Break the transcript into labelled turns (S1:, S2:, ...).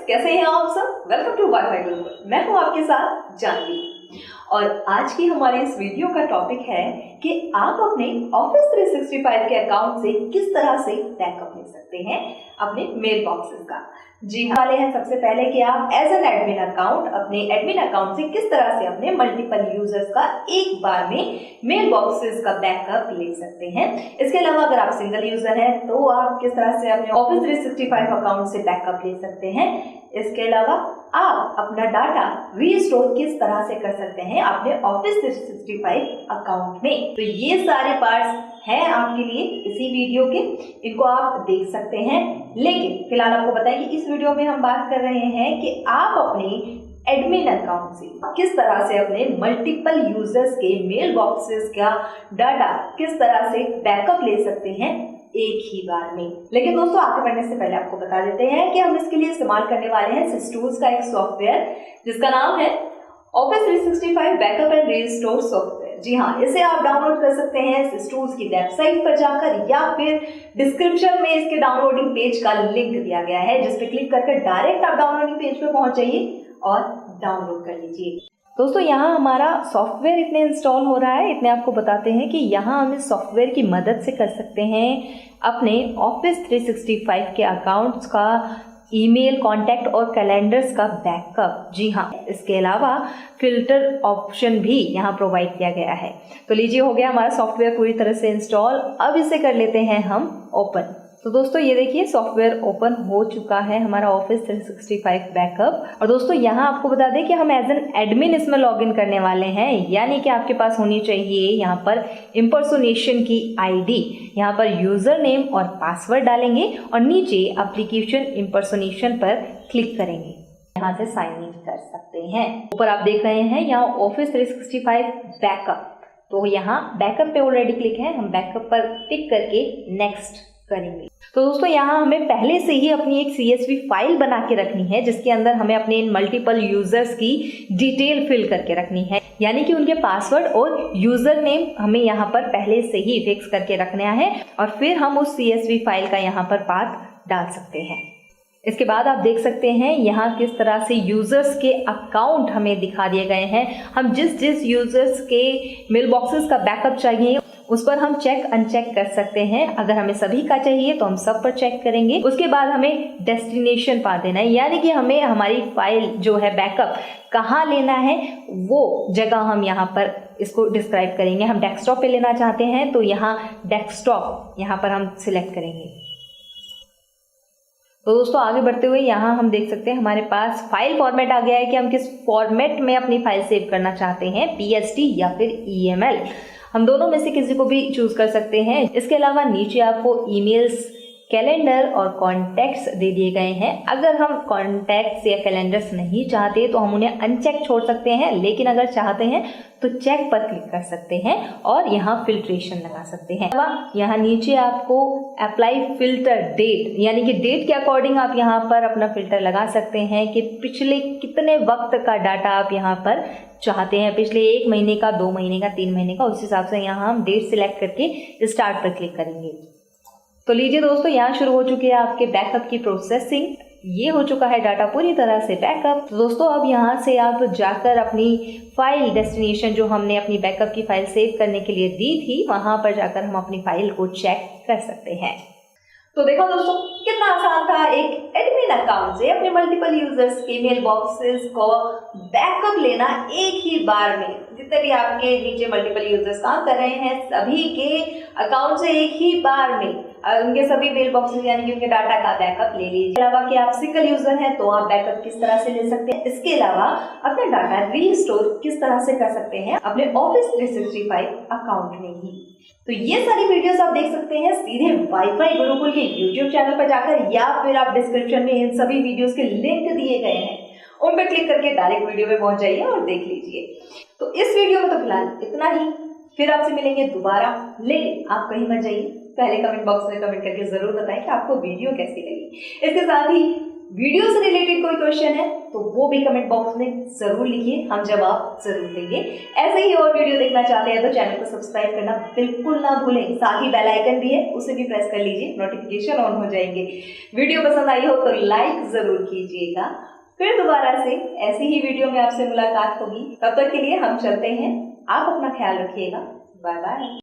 S1: कैसे हैं आप सब? Welcome to WiFi Gurukul. मैं हूं आपके साथ जानवी और आज की हमारे इस वीडियो का टॉपिक है कि आप अपने ऑफिस 365 के अकाउंट से किस तरह से बैकअप ले सकते हैं अपने मेल बॉक्सेस का। जी हाँ, वाले हैं सबसे पहले कि आप एज एन एडमिन अकाउंट अपने एडमिन अकाउंट से किस तरह से अपने मल्टीपल यूजर्स का एक बार में मेल बॉक्सेस का बैकअप ले सकते हैं। इसके अलावा अगर आप सिंगल यूजर हैं तो आप किस तरह से अपने ऑफिस 365 अकाउंट से बैकअप ले सकते हैं। इसके अलावा आप अपना डाटा रीस्टोर किस तरह से कर सकते हैं अपने ऑफिस 365 अकाउंट में। तो ये सारे पार्ट्स हैं आपके लिए इसी वीडियो के, इनको आप देख सकते हैं। लेकिन फिलहाल आपको बताएं कि इस वीडियो में हम बात कर रहे हैं कि आप अपने एडमिन अकाउंट से किस तरह से अपने मल्टीपल यूजर्स के मेल बॉक्सेस का डाटा किस तरह से बैकअप ले सकते हैं एक ही बार में। लेकिन दोस्तों आगे बढ़ने से पहले आपको बता देते हैं कि हम इसके लिए इस्तेमाल करने वाले हैं सिस्टूल्स का एक सॉफ्टवेयर जिसका नाम है office 365 backup and restore software. जी हाँ, इसे आप डाउनलोड कर सकते हैं सिस्टूल्स की वेबसाइट पर जाकर या फिर डिस्क्रिप्शन में इसके डाउनलोडिंग पेज का लिंक दिया गया है, जिस पे क्लिक करके डायरेक्ट आप डाउनलोडिंग पेज पे पहुंच जाइए और डाउनलोड कर लीजिए। दोस्तों यहाँ हमारा सॉफ्टवेयर इतने इंस्टॉल हो रहा है, इतने आपको बताते हैं कि यहाँ हम इस सॉफ्टवेयर की मदद से कर सकते हैं अपने ऑफिस 365 के अकाउंट्स का ईमेल, कॉन्टैक्ट और कैलेंडर्स का बैकअप। जी हाँ, इसके अलावा फिल्टर ऑप्शन भी यहाँ प्रोवाइड किया गया है। तो लीजिए, हो गया हमारा सॉफ्टवेयर पूरी तरह से इंस्टॉल। अब इसे कर लेते हैं हम ओपन। तो दोस्तों ये देखिए सॉफ्टवेयर ओपन हो चुका है हमारा ऑफिस 365 बैकअप। और दोस्तों यहाँ आपको बता दें कि हम एज एन एडमिन इसमें लॉगिन करने वाले हैं, यानी कि आपके पास होनी चाहिए यहाँ पर इम्पर्सोनेशन की आईडी। यहाँ पर यूजर नेम और पासवर्ड डालेंगे और नीचे एप्लीकेशन इम्पर्सोनेशन पर क्लिक करेंगे। यहाँ से साइन इन कर सकते हैं। ऊपर आप देख रहे हैं यहाँ ऑफिस 365 बैकअप, तो यहाँ बैकअप पे ऑलरेडी क्लिक है, हम बैकअप पर क्लिक करके नेक्स्ट करेंगे। तो दोस्तों यहाँ हमें पहले से ही अपनी एक CSV फाइल बना के रखनी है जिसके अंदर हमें अपने इन मल्टीपल यूजर्स की डिटेल फिल करके रखनी है, यानी कि उनके पासवर्ड और यूजर नेम हमें यहाँ पर पहले से ही फिक्स करके रखना है और फिर हम उस CSV फाइल का यहाँ पर पाथ डाल सकते हैं। इसके बाद आप देख सकते हैं यहाँ किस तरह से यूजर्स के अकाउंट हमें दिखा दिए गए हैं। हम जिस यूजर्स के मेल बॉक्सेस का बैकअप चाहिए उस पर हम चेक अनचेक कर सकते हैं। अगर हमें सभी का चाहिए तो हम सब पर चेक करेंगे। उसके बाद हमें डेस्टिनेशन पा देना है, यानी कि हमें हमारी फाइल जो है बैकअप कहाँ लेना है वो जगह हम यहाँ पर इसको डिस्क्राइब करेंगे। हम डेस्कटॉप पे लेना चाहते हैं तो यहाँ डेस्कटॉप यहाँ पर हम सिलेक्ट करेंगे। तो दोस्तों आगे बढ़ते हुए यहाँ हम देख सकते हैं हमारे पास फाइल फॉर्मेट आ गया है कि हम किस फॉर्मेट में अपनी फाइल सेव करना चाहते हैं, PST या फिर EML। हम दोनों में से किसी को भी चूज कर सकते हैं। इसके अलावा नीचे आपको ईमेल्स, कैलेंडर और कॉन्टैक्ट्स दे दिए गए हैं। अगर हम कॉन्टैक्ट्स या कैलेंडर्स नहीं चाहते तो हम उन्हें अनचेक छोड़ सकते हैं, लेकिन अगर चाहते हैं तो चेक पर क्लिक कर सकते हैं और यहाँ फिल्ट्रेशन लगा सकते हैं। यहाँ नीचे आपको अप्लाई फिल्टर डेट, यानी कि डेट के अकॉर्डिंग आप यहाँ पर अपना फिल्टर लगा सकते हैं कि पिछले कितने वक्त का डाटा आप यहाँ पर चाहते हैं, पिछले 1 महीने का, 2 महीने का, 3 महीने का। उस हिसाब से यहाँ हम डेट सिलेक्ट करके स्टार्ट पर क्लिक करेंगे। तो लीजिए दोस्तों, यहाँ शुरू हो चुकी है आपके बैकअप की प्रोसेसिंग। ये हो चुका है डाटा पूरी तरह से बैकअप। तो दोस्तों अब यहाँ से आप जाकर अपनी फाइल डेस्टिनेशन जो हमने अपनी बैकअप की फाइल सेव करने के लिए दी थी, वहां पर जाकर हम अपनी फाइल को चेक कर सकते हैं। तो देखो दोस्तों कितना आसान था एक एडमिन अकाउंट से अपने मल्टीपल यूजर्स के मेल बॉक्सेस को बैकअप लेना एक ही बार में। जितने भी आपके नीचे मल्टीपल यूजर्स काम कर रहे हैं सभी के अकाउंट से एक ही बार में उनके सभी मेल बॉक्सेस यानी कि उनके डाटा का बैकअप ले लीजिए। इसके अलावा कि आप सिंगल यूजर हैं तो आप बैकअप किस तरह से ले सकते हैं। इसके अलावा अपना डाटा रीस्टोर किस तरह से कर सकते हैं अपने ऑफिस 365 अकाउंट में ही। तो ये सारी वीडियोस आप देख सकते हैं सीधे वाईफाई गुरुकुल के YouTube चैनल पर जाकर, या फिर आप डिस्क्रिप्शन में इन सभी वीडियोस के लिंक दिए गए हैं उन पर क्लिक करके डायरेक्ट वीडियो में पहुंच जाइए और देख लीजिए। तो इस वीडियो में तो फिलहाल इतना ही, फिर आपसे मिलेंगे दोबारा। लेकिन आप कहीं मत जाइए, पहले कमेंट बॉक्स में कमेंट करके जरूर बताएं कि आपको वीडियो कैसी लगी। इसके साथ ही वीडियो से रिलेटेड कोई कोई क्वेश्चन है तो वो भी कमेंट बॉक्स में जरूर लिखिए, हम जवाब जरूर देंगे। ऐसे ही और वीडियो देखना चाहते हैं तो चैनल को सब्सक्राइब करना बिल्कुल ना भूलें, साथ ही बेल आइकन भी है उसे भी प्रेस कर लीजिए, नोटिफिकेशन ऑन हो जाएंगे। वीडियो पसंद आई हो तो लाइक जरूर कीजिएगा। फिर दोबारा से ऐसी ही वीडियो में आपसे मुलाकात होगी, तब तक के लिए हम चलते हैं। आप अपना ख्याल रखिएगा। Bye bye.